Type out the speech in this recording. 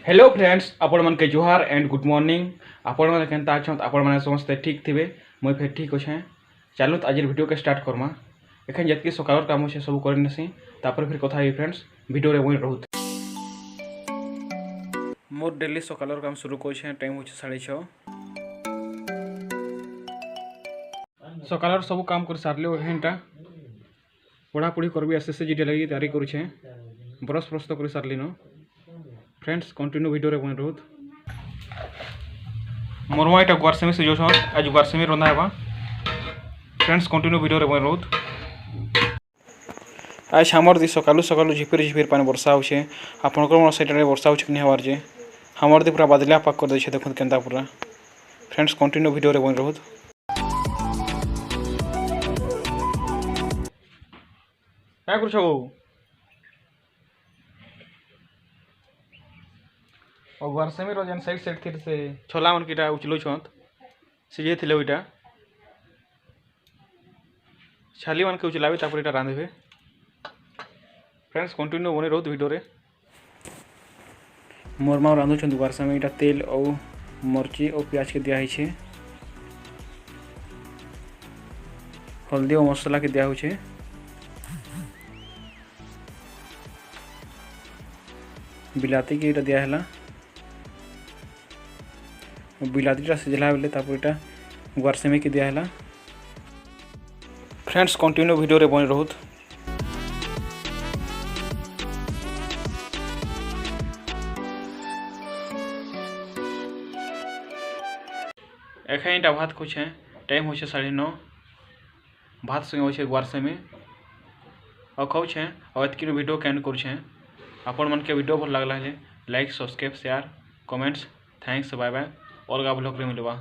Hello friends आपण मन के जोहार एंड गुड मॉर्निंग। आपण मन केनता अछत आपण मन समस्त ठीक थिबे। मुई फिर ठीक अच्छे। चलो तो आज वीडियो के स्टार्ट करमा। एखन जतकी सकाल काम से सब कर नसी तापर फिर कथा फ्रेंड्स वीडियो रे मुई रहूत। मोर डेली सकाल काम शुरू कर टाइम हो 6:30। सकाल सब काम कर सारे घंटा पढ़ापढ़ी करबी एसएससी जी लगी तैयारी करुचे। ब्रश ब्रश तो कर सारे न फ्रेंड्स कंटिन्यू वीडियो रे बन रहूत। मोरमा इटा गुआरसेमी से जो आज गुआरसेमी रंधा है फ्रेंड्स कंटिन्यू वीडियो रे बन रहूत। आज हमर दी सकालू सकालू झिपिर झिपिर पानी वर्षा होछे। आपनकर मन साइड रे वर्षा होछ कि नहीं हवार जे हमर दी पूरा बादलिया पाक कर दै छे। देखुन केनता पूरा फ्रेंड्स कंटिन्यू वीडियो रे बन रहूत। क्या कर छो और गुआरसेमी रो जेन साइड साइड थिर से छोला मन कीटा उचलो छत सिजे थिले ओइटा छाली मन के उचलाबे तापर इटा रांधबे। फ्रेंड्स कंटिन्यू बने रहत वीडियो रे। मोर माँ रांधु छन गुआरसेमी इटा तेल और मरची और प्याज के दिया है। हल्दी और मसला के दिया होछे। बिलाती के इटा दिया हैला। बिलातीटा सिझला बेले तापर इटा गुआरसेमी के दिया हैला। फ्रेंड्स कंटिन्यू वीडियो रे बन रहत। एखन इटा भात खुछे टाइम होछे 9:30। भात संगे होछे गुआरसेमी और खाउछे और एतकी वीडियो के एंड करुछे। आपण मन के वीडियो भल लागला है like subscribe share comments thanks bye bye. अलगा ब्लॉग रे मिलबा।